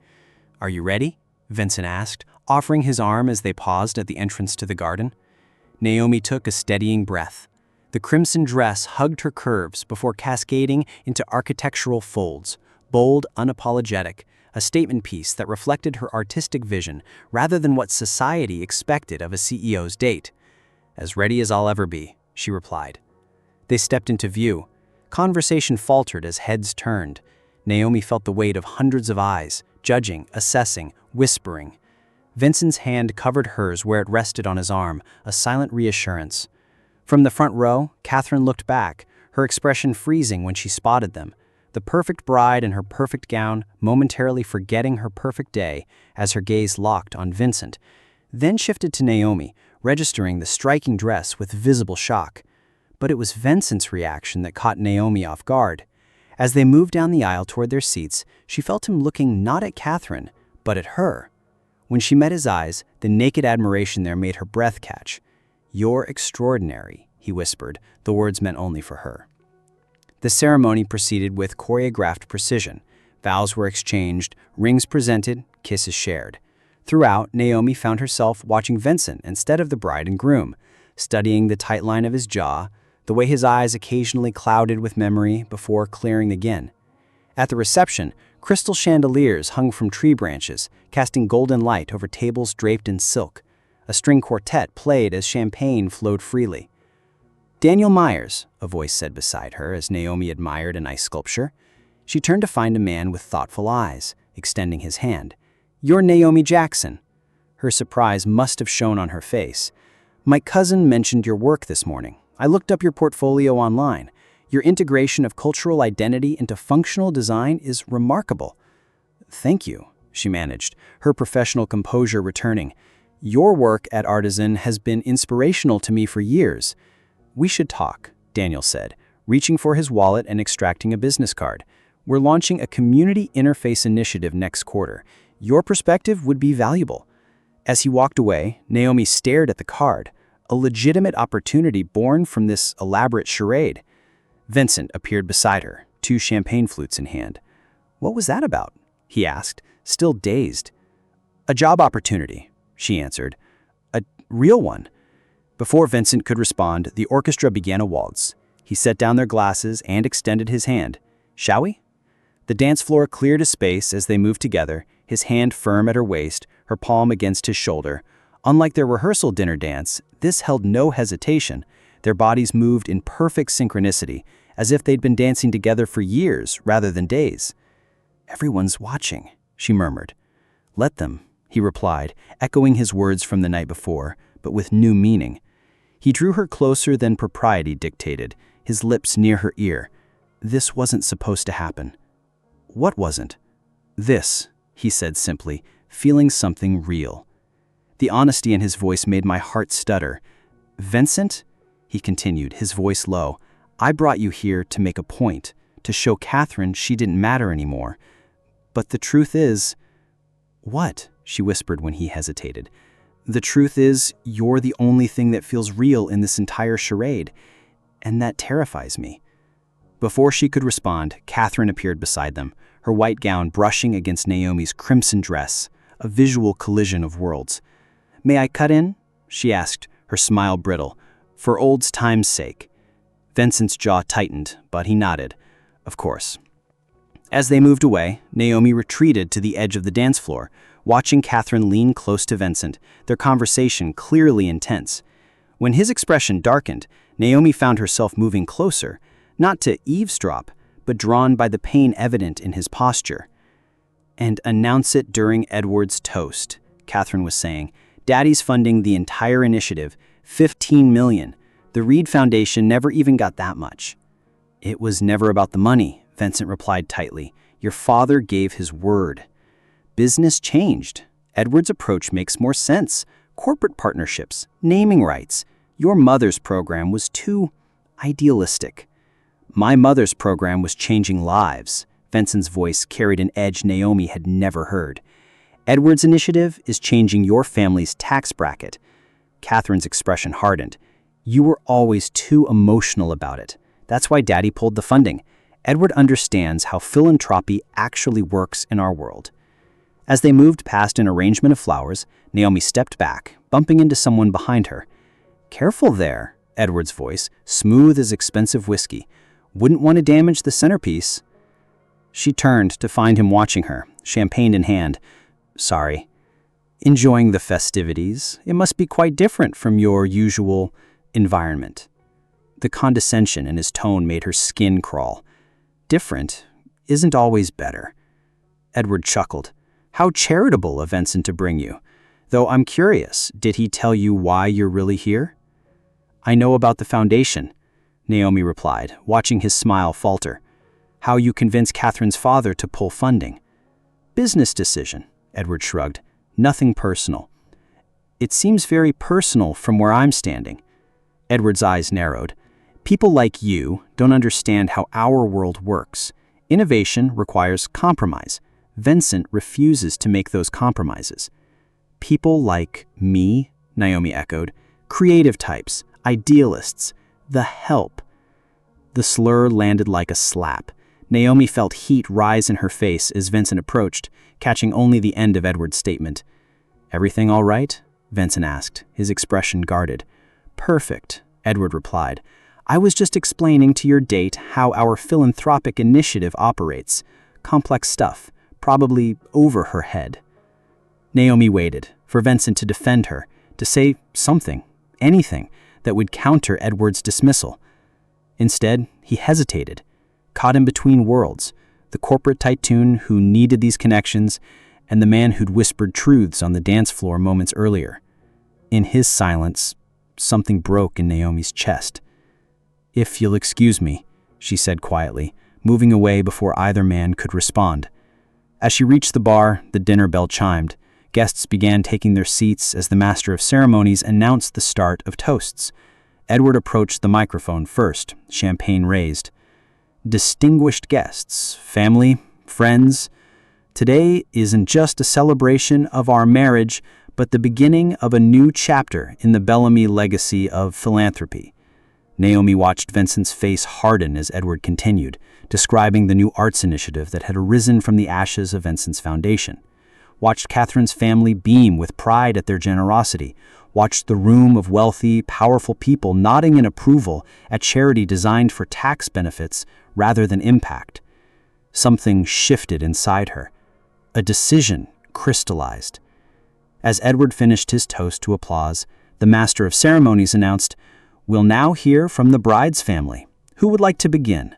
"Are you ready?" Vincent asked, offering his arm as they paused at the entrance to the garden. Naomi took a steadying breath. The crimson dress hugged her curves before cascading into architectural folds, bold, unapologetic, a statement piece that reflected her artistic vision rather than what society expected of a CEO's date. "As ready as I'll ever be," she replied. They stepped into view. Conversation faltered as heads turned. Naomi felt the weight of hundreds of eyes, judging, assessing, whispering. Vincent's hand covered hers where it rested on his arm, a silent reassurance. From the front row, Catherine looked back, her expression freezing when she spotted them. The perfect bride in her perfect gown, momentarily forgetting her perfect day as her gaze locked on Vincent, then shifted to Naomi, registering the striking dress with visible shock. But it was Vincent's reaction that caught Naomi off guard. As they moved down the aisle toward their seats, she felt him looking not at Catherine, but at her. When she met his eyes, the naked admiration there made her breath catch. "You're extraordinary," he whispered, the words meant only for her. The ceremony proceeded with choreographed precision. Vows were exchanged, rings presented, kisses shared. Throughout, Naomi found herself watching Vincent instead of the bride and groom, studying the tight line of his jaw, the way his eyes occasionally clouded with memory before clearing again. At the reception, crystal chandeliers hung from tree branches, casting golden light over tables draped in silk. A string quartet played as champagne flowed freely. "Daniel Myers," a voice said beside her as Naomi admired an ice sculpture. She turned to find a man with thoughtful eyes, extending his hand. "You're Naomi Jackson." Her surprise must have shown on her face. "My cousin mentioned your work this morning. I looked up your portfolio online. Your integration of cultural identity into functional design is remarkable." "Thank you," she managed, her professional composure returning. "Your work at Artisan has been inspirational to me for years." "We should talk," Daniel said, reaching for his wallet and extracting a business card. "We're launching a community interface initiative next quarter. Your perspective would be valuable." As he walked away, Naomi stared at the card, a legitimate opportunity born from this elaborate charade. Vincent appeared beside her, 2 champagne flutes in hand. "What was that about?" he asked, still dazed. "A job opportunity," she answered. "A real one." Before Vincent could respond, the orchestra began a waltz. He set down their glasses and extended his hand. "Shall we?" The dance floor cleared a space as they moved together, his hand firm at her waist, her palm against his shoulder. Unlike their rehearsal dinner dance, this held no hesitation. Their bodies moved in perfect synchronicity, as if they'd been dancing together for years rather than days. "Everyone's watching," she murmured. "Let them," he replied, echoing his words from the night before, but with new meaning. He drew her closer than propriety dictated, his lips near her ear. "This wasn't supposed to happen." "What wasn't?" "This," he said simply, feeling something real. The honesty in his voice made my heart stutter. "Vincent," he continued, his voice low, "I brought you here to make a point, to show Catherine she didn't matter anymore. But the truth is—" "What?" she whispered when he hesitated. "The truth is, you're the only thing that feels real in this entire charade, and that terrifies me." Before she could respond, Catherine appeared beside them, her white gown brushing against Naomi's crimson dress, a visual collision of worlds. "May I cut in?" she asked, her smile brittle. "For old time's sake." Vincent's jaw tightened, but he nodded. "Of course." As they moved away, Naomi retreated to the edge of the dance floor, watching Catherine lean close to Vincent, their conversation clearly intense. When his expression darkened, Naomi found herself moving closer, not to eavesdrop, but drawn by the pain evident in his posture. "And announce it during Edward's toast," Catherine was saying. "Daddy's funding the entire initiative, $15 million. The Reed Foundation never even got that much." "It was never about the money," Vincent replied tightly. "Your father gave his word." Business changed. Edward's approach makes more sense. Corporate partnerships, naming rights. Your mother's program was too idealistic. "My mother's program was changing lives." Vincent's voice carried an edge Naomi had never heard. "Edward's initiative is changing your family's tax bracket." Catherine's expression hardened. "You were always too emotional about it. That's why Daddy pulled the funding. Edward understands how philanthropy actually works in our world." As they moved past an arrangement of flowers, Naomi stepped back, bumping into someone behind her. "Careful there," Edward's voice, smooth as expensive whiskey. "Wouldn't want to damage the centerpiece." She turned to find him watching her, champagne in hand. "Sorry." "Enjoying the festivities? It must be quite different from your usual environment." The condescension in his tone made her skin crawl. "Different isn't always better." Edward chuckled. "How charitable of Vincent to bring you. Though I'm curious, did he tell you why you're really here?" "I know about the foundation," Naomi replied, watching his smile falter. "How you convinced Catherine's father to pull funding." "Business decision," Edward shrugged. "Nothing personal." "It seems very personal from where I'm standing." Edward's eyes narrowed. "People like you don't understand how our world works. Innovation requires compromise. Vincent refuses to make those compromises." "People like me," Naomi echoed. "Creative types, idealists, the help." The slur landed like a slap. Naomi felt heat rise in her face as Vincent approached, catching only the end of Edward's statement. "Everything all right?" Vincent asked, his expression guarded. "Perfect," Edward replied. "I was just explaining to your date how our philanthropic initiative operates. Complex stuff, probably over her head." Naomi waited for Vincent to defend her, to say something, anything, that would counter Edward's dismissal. Instead, he hesitated, caught in between worlds, the corporate tycoon who needed these connections and the man who'd whispered truths on the dance floor moments earlier. In his silence, something broke in Naomi's chest. "If you'll excuse me," she said quietly, moving away before either man could respond. As she reached the bar, the dinner bell chimed. Guests began taking their seats as the master of ceremonies announced the start of toasts. Edward approached the microphone first, champagne raised. "Distinguished guests, family, friends, today isn't just a celebration of our marriage, but the beginning of a new chapter in the Bellamy legacy of philanthropy." Naomi watched Vincent's face harden as Edward continued, describing the new arts initiative that had arisen from the ashes of Vincent's foundation. Watched Catherine's family beam with pride at their generosity. Watched the room of wealthy, powerful people nodding in approval at charity designed for tax benefits rather than impact. Something shifted inside her. A decision crystallized. As Edward finished his toast to applause, the master of ceremonies announced, "We'll now hear from the bride's family. Who would like to begin?"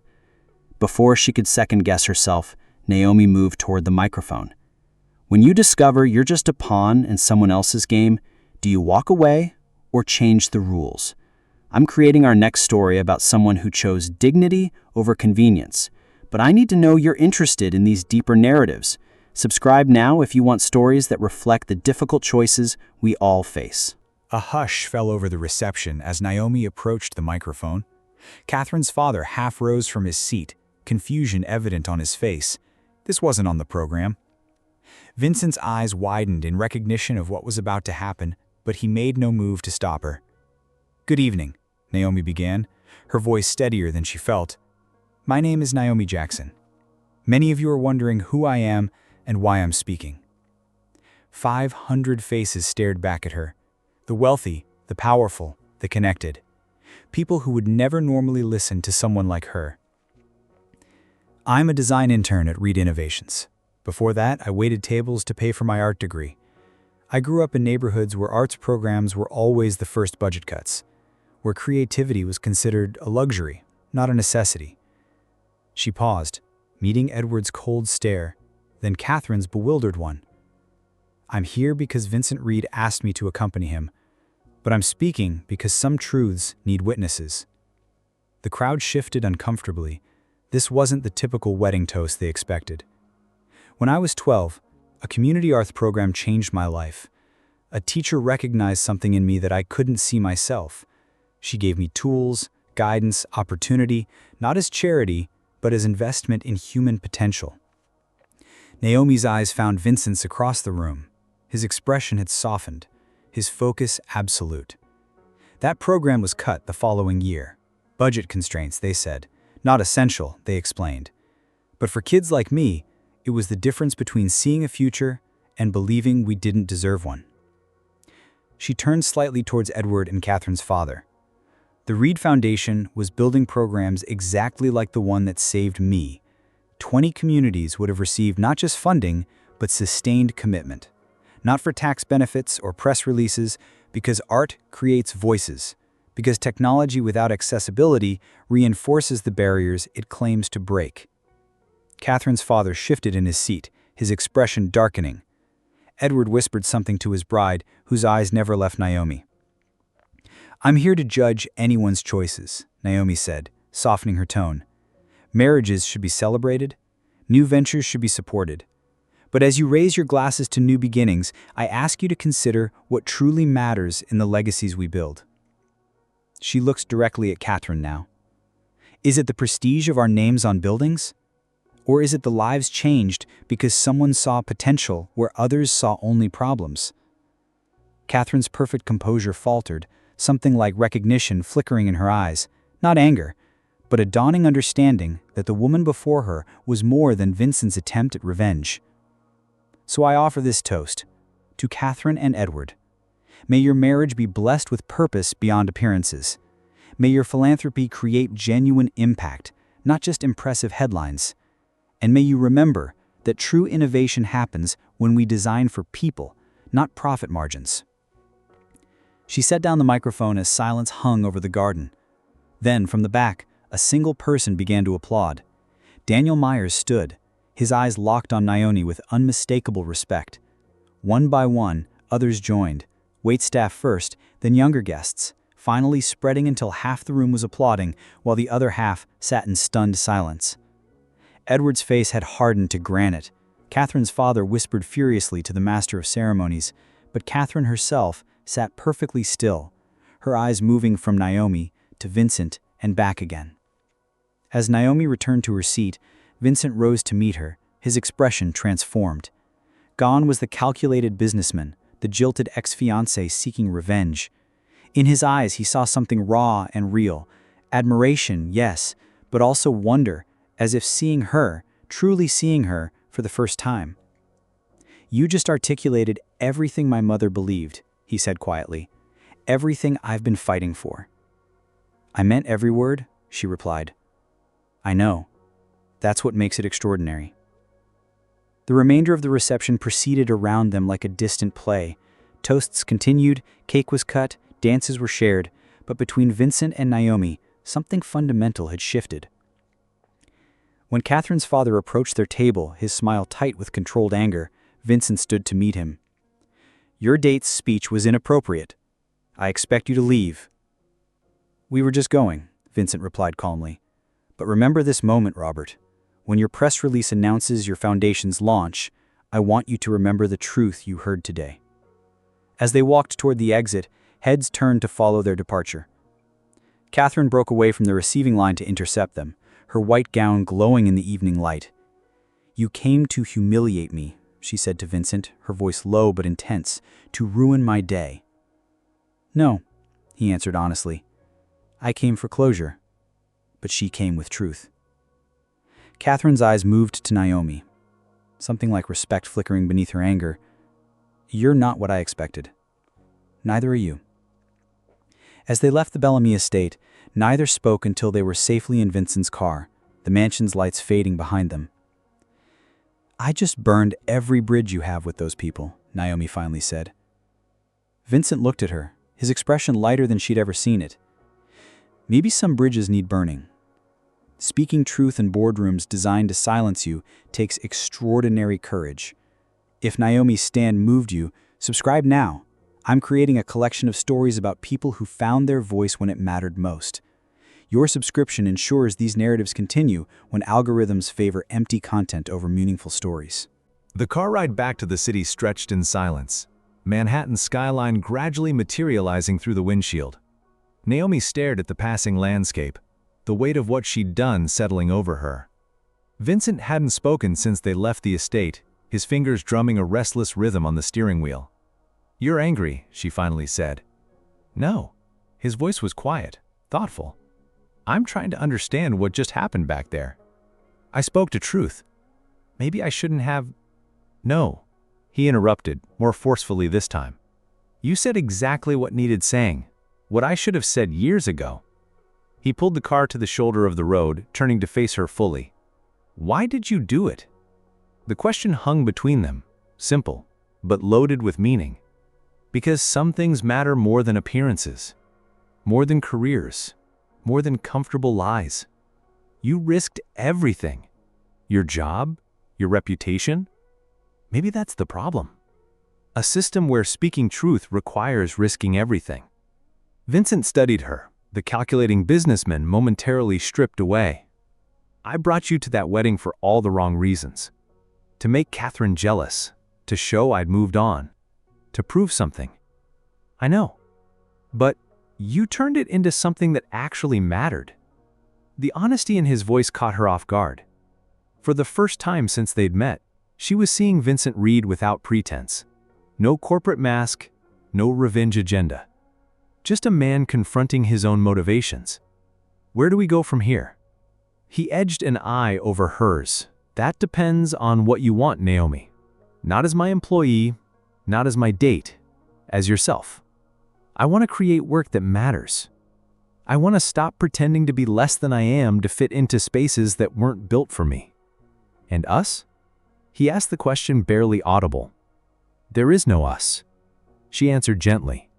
Before she could second-guess herself, Naomi moved toward the microphone. "When you discover you're just a pawn in someone else's game, do you walk away or change the rules? I'm creating our next story about someone who chose dignity over convenience, but I need to know you're interested in these deeper narratives. Subscribe now if you want stories that reflect the difficult choices we all face." A hush fell over the reception as Naomi approached the microphone. Catherine's father half rose from his seat, confusion evident on his face. This wasn't on the program. Vincent's eyes widened in recognition of what was about to happen, but he made no move to stop her. "Good evening," Naomi began, her voice steadier than she felt. "My name is Naomi Jackson. Many of you are wondering who I am and why I'm speaking." 500 faces stared back at her. The wealthy, the powerful, the connected. People who would never normally listen to someone like her. "I'm a design intern at Reed Innovations. Before that, I waited tables to pay for my art degree. I grew up in neighborhoods where arts programs were always the first budget cuts, where creativity was considered a luxury, not a necessity." She paused, meeting Edward's cold stare, then Catherine's bewildered one. "I'm here because Vincent Reed asked me to accompany him, but I'm speaking because some truths need witnesses." The crowd shifted uncomfortably. This wasn't the typical wedding toast they expected. "When I was 12, a community arts program changed my life. A teacher recognized something in me that I couldn't see myself. She gave me tools, guidance, opportunity, not as charity, but as investment in human potential." Naomi's eyes found Vincent's across the room. His expression had softened, his focus absolute. "That program was cut the following year. Budget constraints, they said. Not essential, they explained. But for kids like me, it was the difference between seeing a future and believing we didn't deserve one." She turned slightly towards Edward and Catherine's father. "The Reed Foundation was building programs exactly like the one that saved me. 20 communities would have received not just funding, but sustained commitment. Not for tax benefits or press releases, because art creates voices, because technology without accessibility reinforces the barriers it claims to break." Catherine's father shifted in his seat, his expression darkening. Edward whispered something to his bride, whose eyes never left Naomi. "I'm here to judge anyone's choices," Naomi said, softening her tone. "Marriages should be celebrated. New ventures should be supported. But as you raise your glasses to new beginnings, I ask you to consider what truly matters in the legacies we build." She looks directly at Catherine now. "Is it the prestige of our names on buildings? Or is it the lives changed because someone saw potential where others saw only problems?" Catherine's perfect composure faltered, something like recognition flickering in her eyes, not anger, but a dawning understanding that the woman before her was more than Vincent's attempt at revenge. So I offer this toast to Catherine and Edward. May your marriage be blessed with purpose beyond appearances. May your philanthropy create genuine impact, not just impressive headlines. And may you remember that true innovation happens when we design for people, not profit margins. She set down the microphone as silence hung over the garden. Then, from the back, a single person began to applaud. Daniel Myers stood, his eyes locked on Naomi with unmistakable respect. One by one, others joined, waitstaff first, then younger guests, finally spreading until half the room was applauding while the other half sat in stunned silence. Edward's face had hardened to granite. Catherine's father whispered furiously to the master of ceremonies, but Catherine herself sat perfectly still, her eyes moving from Naomi to Vincent and back again. As Naomi returned to her seat, Vincent rose to meet her, his expression transformed. Gone was the calculated businessman, the jilted ex-fiancée seeking revenge. In his eyes he saw something raw and real, admiration, yes, but also wonder, as if seeing her, truly seeing her, for the first time. "You just articulated everything my mother believed," he said quietly. "Everything I've been fighting for." "I meant every word," she replied. "I know. That's what makes it extraordinary." The remainder of the reception proceeded around them like a distant play. Toasts continued, cake was cut, dances were shared, but between Vincent and Naomi, something fundamental had shifted. When Catherine's father approached their table, his smile tight with controlled anger, Vincent stood to meet him. "Your date's speech was inappropriate. I expect you to leave." "We were just going," Vincent replied calmly. "But remember this moment, Robert. When your press release announces your foundation's launch, I want you to remember the truth you heard today." As they walked toward the exit, heads turned to follow their departure. Catherine broke away from the receiving line to intercept them, her white gown glowing in the evening light. "You came to humiliate me," she said to Vincent, her voice low but intense, "to ruin my day." "No," he answered honestly. "I came for closure." But she came with truth. Catherine's eyes moved to Naomi, something like respect flickering beneath her anger. "You're not what I expected. Neither are you." As they left the Bellamy estate, neither spoke until they were safely in Vincent's car, the mansion's lights fading behind them. "I just burned every bridge you have with those people," Naomi finally said. Vincent looked at her, his expression lighter than she'd ever seen it. "Maybe some bridges need burning. Speaking truth in boardrooms designed to silence you takes extraordinary courage. If Naomi's stand moved you, subscribe now. I'm creating a collection of stories about people who found their voice when it mattered most. Your subscription ensures these narratives continue when algorithms favor empty content over meaningful stories." The car ride back to the city stretched in silence, Manhattan's skyline gradually materializing through the windshield. Naomi stared at the passing landscape, the weight of what she'd done settling over her. Vincent hadn't spoken since they left the estate, his fingers drumming a restless rhythm on the steering wheel. "You're angry," she finally said. "No." His voice was quiet, thoughtful. "I'm trying to understand what just happened back there. I spoke to truth. Maybe I shouldn't have—" "No," he interrupted, more forcefully this time. "You said exactly what needed saying, what I should have said years ago." He pulled the car to the shoulder of the road, turning to face her fully. "Why did you do it?" The question hung between them, simple, but loaded with meaning. Because some things matter more than appearances, more than careers, more than comfortable lies. You risked everything. Your job, your reputation. Maybe that's the problem. A system where speaking truth requires risking everything. Vincent studied her, the calculating businessman momentarily stripped away. "I brought you to that wedding for all the wrong reasons. To make Catherine jealous, to show I'd moved on, to prove something. I know. But you turned it into something that actually mattered." The honesty in his voice caught her off guard. For the first time since they'd met, she was seeing Vincent Reed without pretense. No corporate mask, no revenge agenda. Just a man confronting his own motivations. "Where do we go from here?" He edged an eye over hers. That depends on what you want, Naomi. Not as my employee, not as my date, as yourself. I want to create work that matters. I want to stop pretending to be less than I am to fit into spaces that weren't built for me. And us? He asked the question barely audible. There is no us. She answered gently.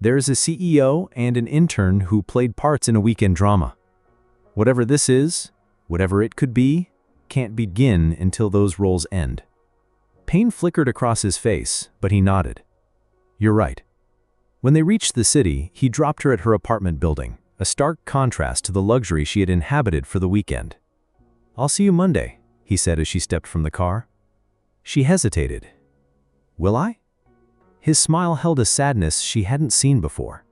There is a CEO and an intern who played parts in a weekend drama. Whatever this is, whatever it could be, can't begin until those roles end. Pain flickered across his face, but he nodded. You're right. When they reached the city, he dropped her at her apartment building, a stark contrast to the luxury she had inhabited for the weekend. I'll see you Monday, he said as she stepped from the car. She hesitated. Will I? His smile held a sadness she hadn't seen before.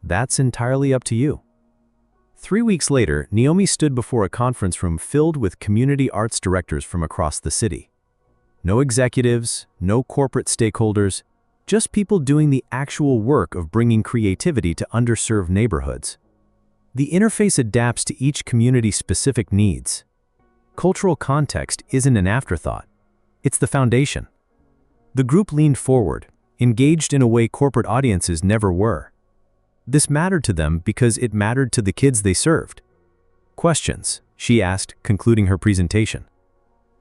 That's entirely up to you. 3 weeks later, Naomi stood before a conference room filled with community arts directors from across the city. No executives, no corporate stakeholders, just people doing the actual work of bringing creativity to underserved neighborhoods. The interface adapts to each community's specific needs. Cultural context isn't an afterthought. It's the foundation. The group leaned forward, engaged in a way corporate audiences never were. This mattered to them because it mattered to the kids they served. Questions, she asked, concluding her presentation.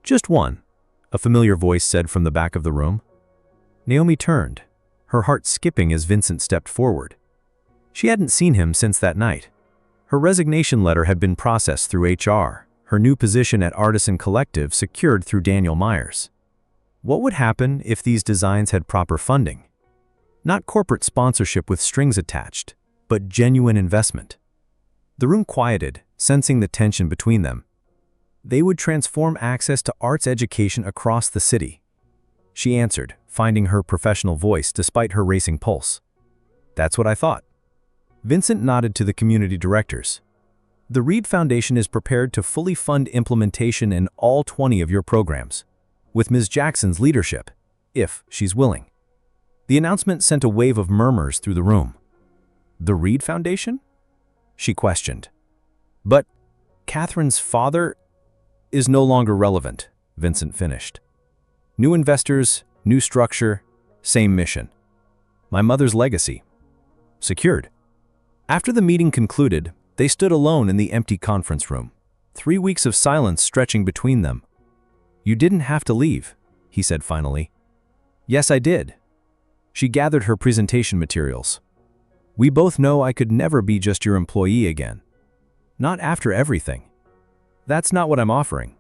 Just one, a familiar voice said from the back of the room. Naomi turned, her heart skipping as Vincent stepped forward. She hadn't seen him since that night. Her resignation letter had been processed through HR, her new position at Artisan Collective secured through Daniel Myers. What would happen if these designs had proper funding? Not corporate sponsorship with strings attached, but genuine investment. The room quieted, sensing the tension between them. They would transform access to arts education across the city. She answered, finding her professional voice despite her racing pulse. That's what I thought. Vincent nodded to the community directors. The Reed Foundation is prepared to fully fund implementation in all 20 of your programs, with Ms. Jackson's leadership, if she's willing. The announcement sent a wave of murmurs through the room. The Reed Foundation? She questioned. But Catherine's father is no longer relevant, Vincent finished. New investors, new structure, same mission. My mother's legacy. Secured. After the meeting concluded, they stood alone in the empty conference room, 3 weeks of silence stretching between them. You didn't have to leave, he said finally. Yes, I did. She gathered her presentation materials. We both know I could never be just your employee again. Not after everything. That's not what I'm offering.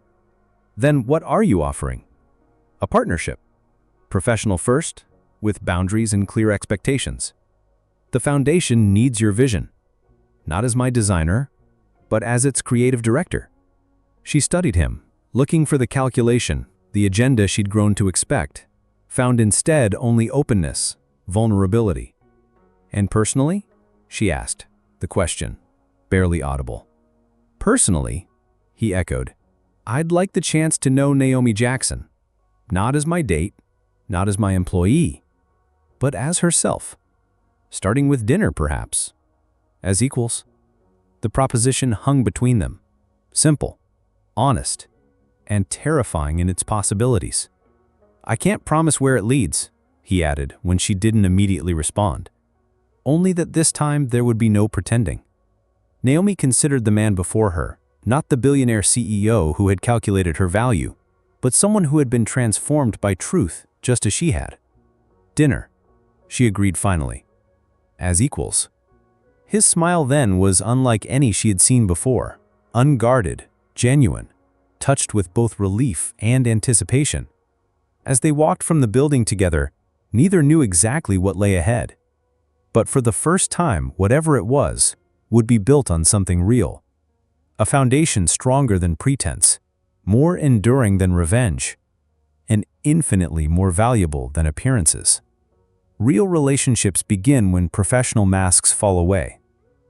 Then what are you offering? A partnership. Professional first, with boundaries and clear expectations. The foundation needs your vision. Not as my designer, but as its creative director. She studied him, looking for the calculation, the agenda she'd grown to expect, found instead only openness, vulnerability. And personally? She asked, the question, barely audible. Personally, he echoed, I'd like the chance to know Naomi Jackson, not as my date, not as my employee, but as herself. Starting with dinner, perhaps. As equals. The proposition hung between them. Simple, honest, and terrifying in its possibilities. I can't promise where it leads, he added when she didn't immediately respond. Only that this time there would be no pretending. Naomi considered the man before her, not the billionaire CEO who had calculated her value, but someone who had been transformed by truth just as she had. Dinner, she agreed finally. As equals. His smile then was unlike any she had seen before, unguarded, genuine, touched with both relief and anticipation. As they walked from the building together, neither knew exactly what lay ahead. But for the first time, whatever it was, would be built on something real. A foundation stronger than pretense, more enduring than revenge, and infinitely more valuable than appearances. Real relationships begin when professional masks fall away.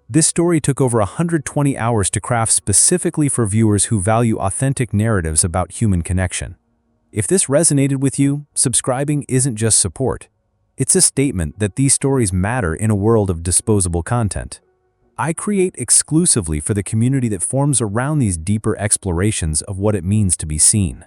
This story took over 120 hours to craft specifically for viewers who value authentic narratives about human connection. If this resonated with you, subscribing isn't just support. It's a statement that these stories matter in a world of disposable content. I create exclusively for the community that forms around these deeper explorations of what it means to be seen.